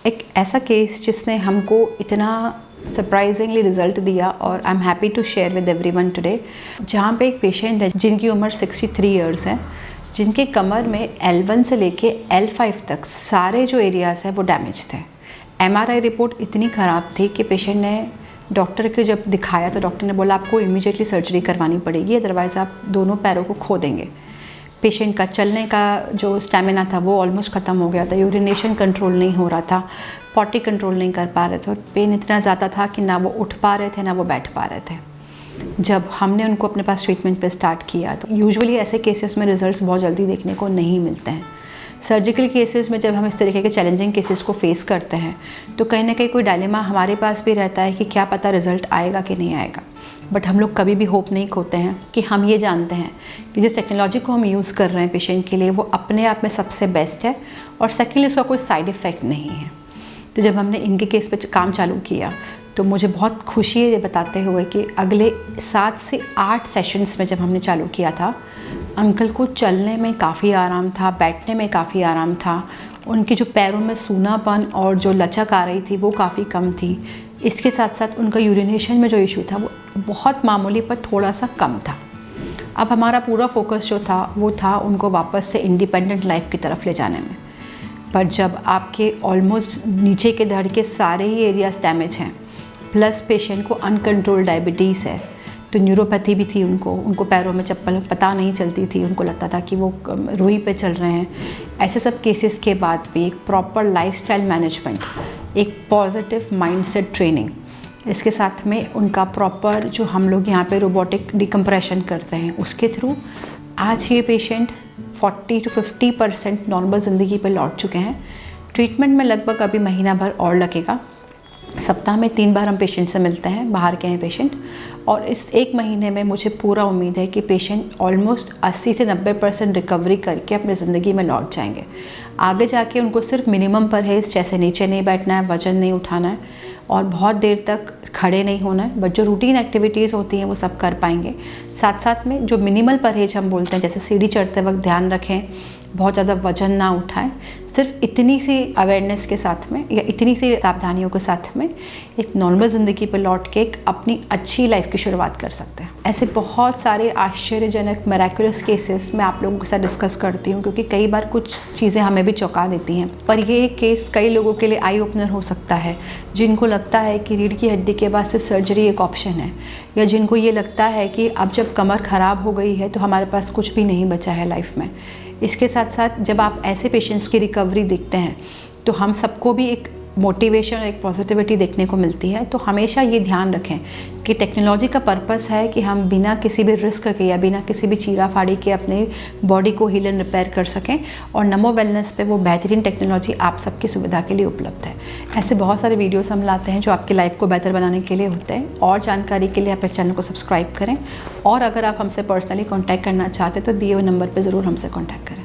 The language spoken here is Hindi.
एक ऐसा केस जिसने हमको इतना सरप्राइजिंगली रिजल्ट दिया और I am happy to share with everyone today. जहाँ पे एक पेशेंट है जिनकी उम्र 63 इयर्स है, जिनके कमर में L1 से लेके L5 तक सारे जो एरियाज़ हैं वो डैमेज थे। MRI रिपोर्ट इतनी ख़राब थी कि पेशेंट ने डॉक्टर को जब दिखाया तो डॉक्टर ने बोला आपको इमीडिएटली सर्जरी करवानी पड़ेगी, अदरवाइज़ आप दोनों पैरों को खो देंगे। पेशेंट का चलने का जो स्टेमिना था वो ऑलमोस्ट ख़त्म हो गया था, यूरिनेशन कंट्रोल नहीं हो रहा था, पॉटी कंट्रोल नहीं कर पा रहे थे और पेन इतना ज़्यादा था कि ना वो उठ पा रहे थे ना वो बैठ पा रहे थे। जब हमने उनको अपने पास ट्रीटमेंट पे स्टार्ट किया तो यूजुअली ऐसे केसेस में रिजल्ट्स बहुत जल्दी देखने को नहीं मिलते हैं। सर्जिकल केसेस में जब हम इस तरीके के चैलेंजिंग केसेस को फेस करते हैं तो कहीं ना कहीं कोई डायलेमा हमारे पास भी रहता है कि क्या पता रिज़ल्ट आएगा कि नहीं आएगा। बट हम लोग कभी भी होप नहीं खोते हैं कि हम ये जानते हैं कि जिस टेक्नोलॉजी को हम यूज़ कर रहे हैं पेशेंट के लिए वो अपने आप में सबसे बेस्ट है और सेकेंडली उसका कोई साइड इफ़ेक्ट नहीं है। तो जब हमने इनके केस पे काम चालू किया तो मुझे बहुत खुशी है ये बताते हुए कि अगले 7 से 8 सेशंस में जब हमने चालू किया था, अंकल को चलने में काफ़ी आराम था, बैठने में काफ़ी आराम था, उनके जो पैरों में सूनापन और जो लचक आ रही थी वो काफ़ी कम थी। इसके साथ साथ उनका यूरिनेशन में जो इशू था वो बहुत मामूली पर थोड़ा सा कम था। अब हमारा पूरा फोकस जो था वो था उनको वापस से इंडिपेंडेंट लाइफ की तरफ ले जाने में। पर जब आपके ऑलमोस्ट नीचे के धड़ के सारे ही एरियाज डैमेज हैं, प्लस पेशेंट को अनकंट्रोल्ड डायबिटीज़ है, तो न्यूरोपैथी भी थी उनको पैरों में चप्पल पता नहीं चलती थी, उनको लगता था कि वो रुई पे चल रहे हैं। ऐसे सब केसेस के बाद भी एक प्रॉपर लाइफस्टाइल मैनेजमेंट, एक पॉजिटिव माइंडसेट ट्रेनिंग, इसके साथ में उनका प्रॉपर जो हम लोग यहाँ पे रोबोटिक डिकम्प्रेशन करते हैं उसके थ्रू आज ये पेशेंट 40 to 50% नॉर्मल ज़िंदगी पे लौट चुके हैं। ट्रीटमेंट में लगभग अभी महीना भर और लगेगा। सप्ताह में 3 बार हम पेशेंट से मिलते हैं, बाहर के हैं पेशेंट, और इस 1 महीने में मुझे पूरा उम्मीद है कि पेशेंट ऑलमोस्ट 80 से 90% रिकवरी करके अपनी ज़िंदगी में लौट जाएंगे। आगे जाके उनको सिर्फ मिनिमम परहेज़, जैसे नीचे नहीं बैठना है, वज़न नहीं उठाना है और बहुत देर तक खड़े नहीं होना है, बट जो रूटीन एक्टिविटीज़ होती हैं वो सब कर पाएंगे। साथ साथ में जो मिनिमल परहेज हम बोलते हैं, जैसे सीढ़ी चढ़ते वक्त ध्यान रखें, बहुत ज़्यादा वजन ना उठाएं, सिर्फ इतनी सी अवेयरनेस के साथ में या इतनी सी सावधानियों के साथ में एक नॉर्मल ज़िंदगी पर लौट के एक अपनी अच्छी लाइफ की शुरुआत कर सकते हैं। ऐसे बहुत सारे आश्चर्यजनक मिरेकुलस केसेस मैं आप लोगों के साथ डिस्कस करती हूँ, क्योंकि कई बार कुछ चीज़ें हमें भी चौंका देती हैं। पर ये एक केस कई लोगों के लिए आई ओपनर हो सकता है, जिनको लगता है कि रीढ़ की हड्डी के बाद सिर्फ सर्जरी एक ऑप्शन है, या जिनको ये लगता है कि अब जब कमर ख़राब हो गई है तो हमारे पास कुछ भी नहीं बचा है लाइफ में। इसके साथ साथ जब आप ऐसे पेशेंट्स की रिकवरी देखते हैं तो हम सबको भी एक मोटिवेशन और एक पॉजिटिविटी देखने को मिलती है। तो हमेशा ये ध्यान रखें कि टेक्नोलॉजी का पर्पस है कि हम बिना किसी भी रिस्क के या बिना किसी भी चीरा फाड़ी के अपने बॉडी को हील एंड रिपेयर कर सकें, और नमो वेलनेस पे वो बेहतरीन टेक्नोलॉजी आप सबकी सुविधा के लिए उपलब्ध है। ऐसे बहुत सारे वीडियोस हम लाते हैं जो आपकी लाइफ को बेहतर बनाने के लिए होते हैं। और जानकारी के लिए आप इस चैनल को सब्सक्राइब करें, और अगर आप हमसे पर्सनली कॉन्टैक्ट करना चाहते हैं तो दिए हुए नंबर पर ज़रूर हमसे कॉन्टैक्ट करें।